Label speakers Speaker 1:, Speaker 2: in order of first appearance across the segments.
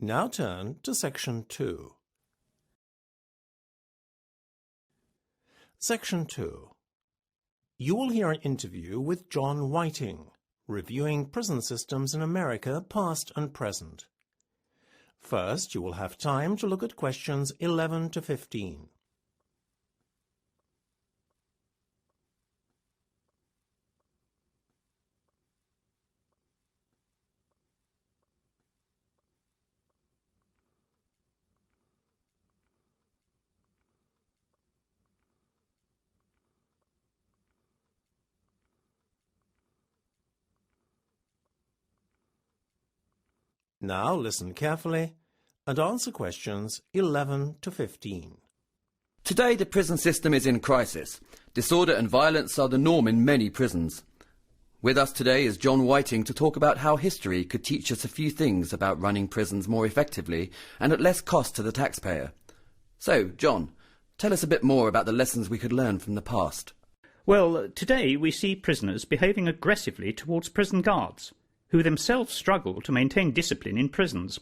Speaker 1: Now turn to Section 2. Section 2. You will hear an interview with John Whiting, reviewing prison systems in America past and present. First, you will have time to look at questions 11 to 15. Now listen carefully and answer questions 11 to 15.
Speaker 2: Today the prison system is in crisis. Disorder and violence are the norm in many prisons. With us today is John Whiting to talk about how history could teach us a few things about running prisons more effectively and at less cost to the taxpayer. So, John, tell us a bit more about the lessons we could learn from the past.
Speaker 3: Well, today we see prisoners behaving aggressively towards prison guards, who themselves struggle to maintain discipline in prisons.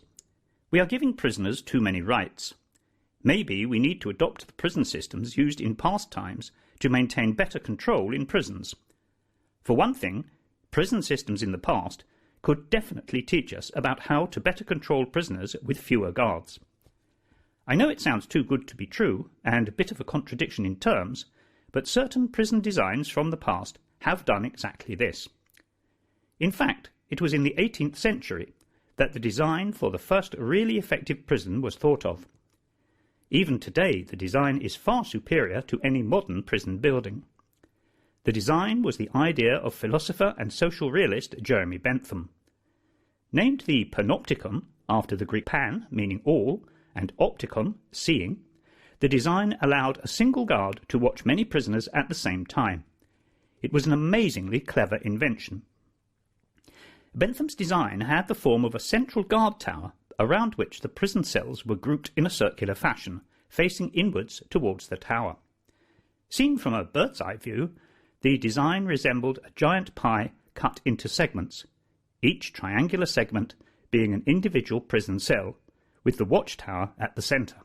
Speaker 3: We are giving prisoners too many rights. Maybe we need to adopt the prison systems used in past times to maintain better control in prisons. For one thing, prison systems in the past could definitely teach us about how to better control prisoners with fewer guards. I know it sounds too good to be true and a bit of a contradiction in terms, but certain prison designs from the past have done exactly this. In fact, it was in the 18th century that the design for the first really effective prison was thought of. Even today, the design is far superior to any modern prison building. The design was the idea of philosopher and social realist Jeremy Bentham. Named the Panopticon, after the Greek pan, meaning all, and opticon, seeing, the design allowed a single guard to watch many prisoners at the same time. It was an amazingly clever invention. Bentham's design had the form of a central guard tower around which the prison cells were grouped in a circular fashion, facing inwards towards the tower. Seen from a bird's-eye view, the design resembled a giant pie cut into segments, each triangular segment being an individual prison cell, with the watchtower at the centre.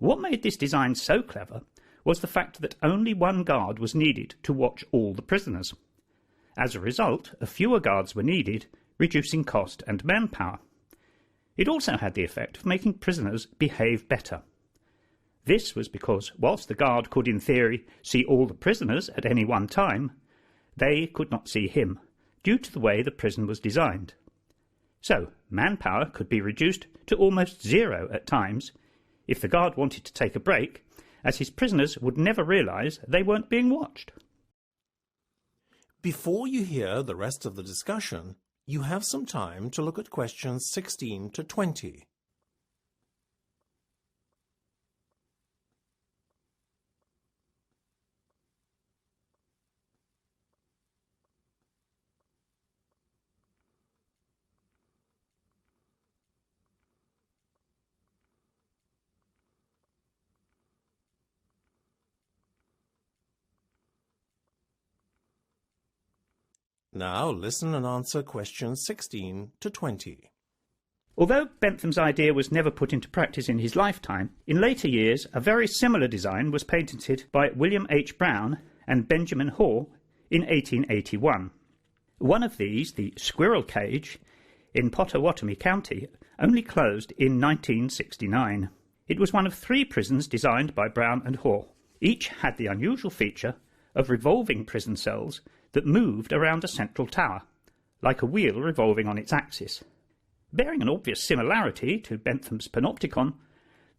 Speaker 3: What made this design so clever was the fact that only one guard was needed to watch all the prisoners. As a result, fewer guards were needed, reducing cost and manpower. It also had the effect of making prisoners behave better. This was because, whilst the guard could in theory see all the prisoners at any one time, they could not see him, due to the way the prison was designed. So, manpower could be reduced to almost zero at times, if the guard wanted to take a break, as his prisoners would never realise they weren't being watched.
Speaker 1: Before you hear the rest of the discussion, you have some time to look at questions 16 to 20. Now listen and answer questions 16 to 20.
Speaker 3: Although Bentham's idea was never put into practice in his lifetime, in later years a very similar design was patented by William H. Brown and Benjamin Hall in 1881. One of these, the Squirrel Cage, in Pottawatomie County, only closed in 1969. It was one of 3 prisons designed by Brown and Hall. Each had the unusual feature of revolving prison cells that moved around a central tower, like a wheel revolving on its axis. Bearing an obvious similarity to Bentham's Panopticon,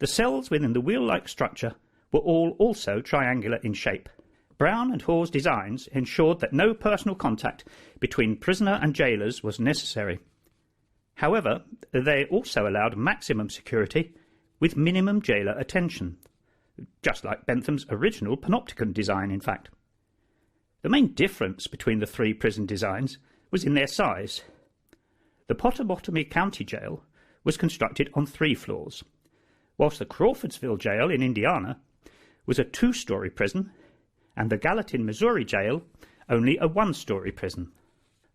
Speaker 3: the cells within the wheel-like structure were all also triangular in shape. Brown and Hall's designs ensured that no personal contact between prisoner and jailers was necessary. However, they also allowed maximum security with minimum jailer attention, just like Bentham's original Panopticon design, in fact. The main difference between the 3 prison designs was in their size. The Pottawatomie County Jail was constructed on 3 floors, whilst the Crawfordsville Jail in Indiana was a 2-story prison, and the Gallatin, Missouri Jail only a 1-story prison.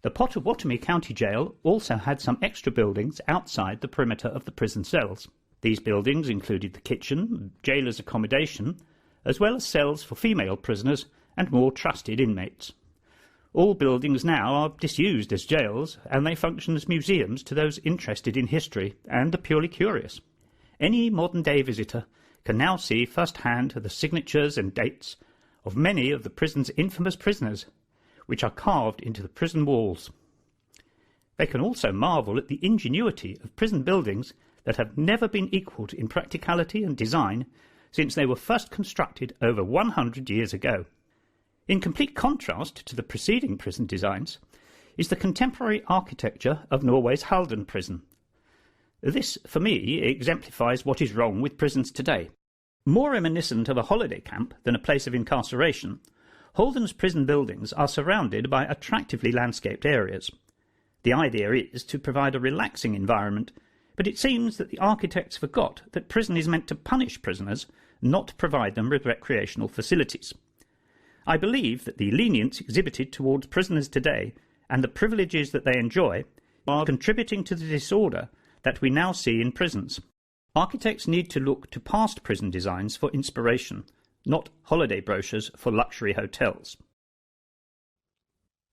Speaker 3: The Potawatomi County Jail also had some extra buildings outside the perimeter of the prison cells. These buildings included the kitchen, jailer's accommodation, as well as cells for female prisoners and more trusted inmates. All buildings now are disused as jails, and they function as museums to those interested in history and the purely curious. Any modern-day visitor can now see firsthand the signatures and dates of many of the prison's infamous prisoners, which are carved into the prison walls. They can also marvel at the ingenuity of prison buildings that have never been equalled in practicality and design since they were first constructed over 100 years ago. In complete contrast to the preceding prison designs is the contemporary architecture of Norway's Halden prison. This, for me, exemplifies what is wrong with prisons today. More reminiscent of a holiday camp than a place of incarceration, Halden's prison buildings are surrounded by attractively landscaped areas. The idea is to provide a relaxing environment, but it seems that the architects forgot that prison is meant to punish prisoners, not provide them with recreational facilities. I believe that the lenience exhibited towards prisoners today and the privileges that they enjoy are contributing to the disorder that we now see in prisons. Architects need to look to past prison designs for inspiration, not holiday brochures for luxury hotels.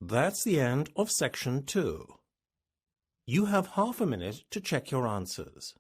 Speaker 1: That's the end of section 2. You have half a minute to check your answers.